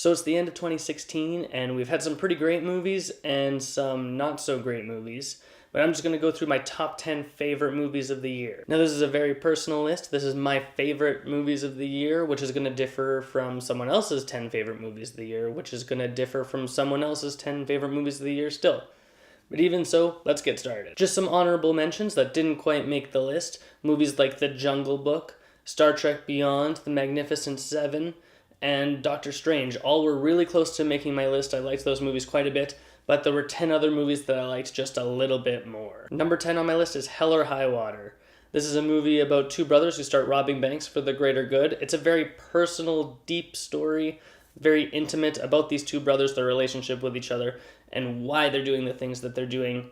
So it's the end of 2016, and we've had some pretty great movies and some not so great movies. But I'm just going to go through my top 10 favorite movies of the year. Now, this is a very personal list. This is my favorite movies of the year, which is going to differ from someone else's 10 favorite movies of the year, which is going to differ from someone else's 10 favorite movies of the year still. But even so, let's get started. Just some honorable mentions that didn't quite make the list. Movies like The Jungle Book, Star Trek Beyond, The Magnificent Seven, and Doctor Strange. All were really close to making my list. I liked those movies quite a bit, but there were 10 other movies that I liked just a little bit more. Number 10 on my list is Hell or High Water. This is a movie about two brothers who start robbing banks for the greater good. It's a very personal, deep story, very intimate about these two brothers, their relationship with each other, and why they're doing the things that they're doing.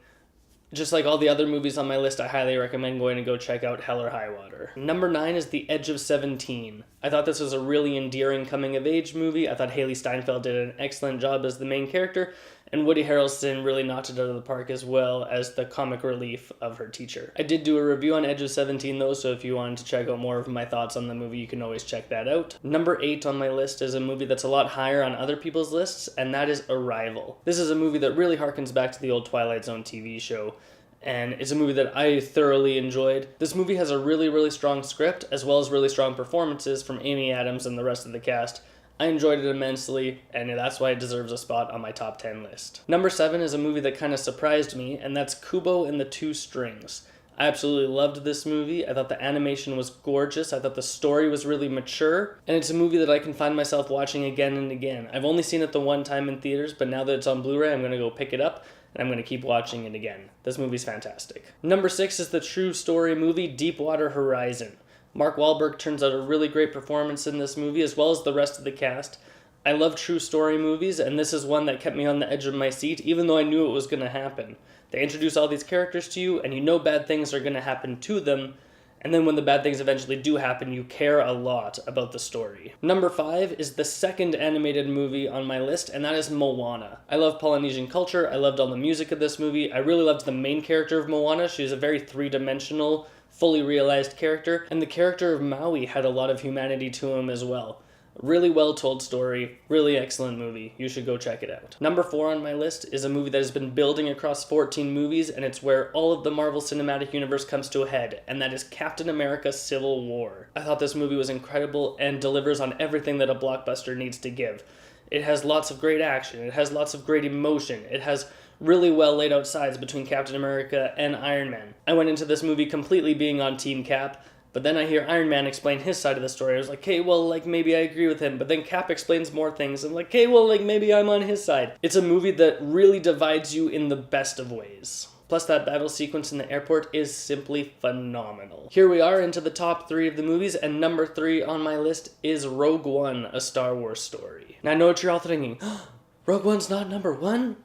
Just like all the other movies on my list, I highly recommend going to go check out Hell or High Water. Number 9 is The Edge of 17. I thought this was a really endearing coming-of-age movie. I thought Hailee Steinfeld did an excellent job as the main character, and Woody Harrelson really knocked it out of the park as well as the comic relief of her teacher. I did do a review on Edge of 17 though, so if you wanted to check out more of my thoughts on the movie, you can always check that out. Number 8 on my list is a movie that's a lot higher on other people's lists, and that is Arrival. This is a movie that really harkens back to the old Twilight Zone TV show, and it's a movie that I thoroughly enjoyed. This movie has a really, really strong script, as well as really strong performances from Amy Adams and the rest of the cast. I enjoyed it immensely, and that's why it deserves a spot on my top 10 list. Number 7 is a movie that kind of surprised me, and that's Kubo and the Two Strings. I absolutely loved this movie. I thought the animation was gorgeous. I thought the story was really mature, and it's a movie that I can find myself watching again and again. I've only seen it the one time in theaters, but now that it's on Blu-ray, I'm going to go pick it up, and I'm going to keep watching it again. This movie's fantastic. Number 6 is the true story movie Deepwater Horizon. Mark Wahlberg turns out a really great performance in this movie, as well as the rest of the cast. I love true story movies, and this is one that kept me on the edge of my seat, even though I knew it was going to happen. They introduce all these characters to you, and you know bad things are going to happen to them, and then when the bad things eventually do happen, you care a lot about the story. Number 5 is the second animated movie on my list, and that is Moana. I love Polynesian culture. I loved all the music of this movie. I really loved the main character of Moana. She's a very three-dimensional, fully realized character, and the character of Maui had a lot of humanity to him as well. Really well told story, really excellent movie. You should go check it out. Number 4 on my list is a movie that has been building across 14 movies, and it's where all of the Marvel Cinematic Universe comes to a head, and that is Captain America: Civil War. I thought this movie was incredible and delivers on everything that a blockbuster needs to give. It has lots of great action, it has lots of great emotion, it has really well laid out sides between Captain America and Iron Man. I went into this movie completely being on Team Cap, but then I hear Iron Man explain his side of the story. I was like, hey, well, maybe I agree with him. But then Cap explains more things. I'm like, hey, well, maybe I'm on his side. It's a movie that really divides you in the best of ways. Plus, that battle sequence in the airport is simply phenomenal. Here we are into the top 3 of the movies, and number 3 on my list is Rogue One, A Star Wars Story. Now, I know what you're all thinking. Rogue One's not number 1?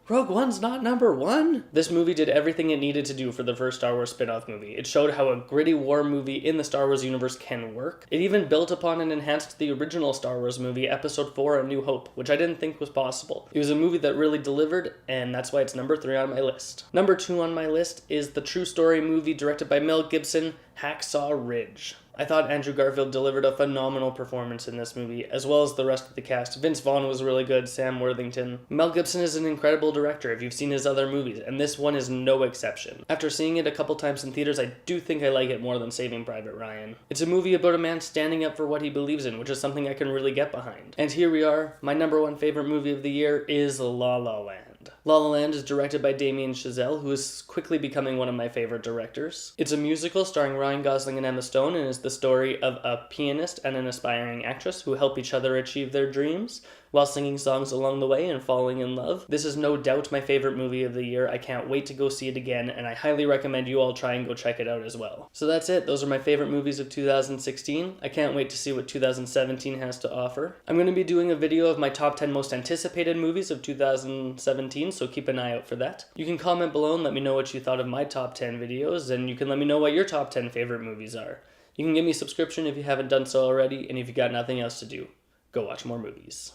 Rogue One's not number 1? This movie did everything it needed to do for the first Star Wars spin-off movie. It showed how a gritty war movie in the Star Wars universe can work. It even built upon and enhanced the original Star Wars movie, Episode 4, A New Hope, which I didn't think was possible. It was a movie that really delivered, and that's why it's number 3 on my list. Number 2 on my list is the true story movie directed by Mel Gibson, Hacksaw Ridge. I thought Andrew Garfield delivered a phenomenal performance in this movie, as well as the rest of the cast. Vince Vaughn was really good, Sam Worthington. Mel Gibson is an incredible director if you've seen his other movies, and this one is no exception. After seeing it a couple times in theaters, I do think I like it more than Saving Private Ryan. It's a movie about a man standing up for what he believes in, which is something I can really get behind. And here we are, my number 1 favorite movie of the year is La La Land. La La Land is directed by Damien Chazelle, who is quickly becoming one of my favorite directors. It's a musical starring Ryan Gosling and Emma Stone, and is the story of a pianist and an aspiring actress who help each other achieve their dreams while singing songs along the way and falling in love. This is no doubt my favorite movie of the year. I can't wait to go see it again, and I highly recommend you all try and go check it out as well. So that's it. Those are my favorite movies of 2016. I can't wait to see what 2017 has to offer. I'm going to be doing a video of my top 10 most anticipated movies of 2017, so keep an eye out for that. You can comment below and let me know what you thought of my top 10 videos, and you can let me know what your top 10 favorite movies are. You can give me a subscription if you haven't done so already, and if you got nothing else to do, go watch more movies.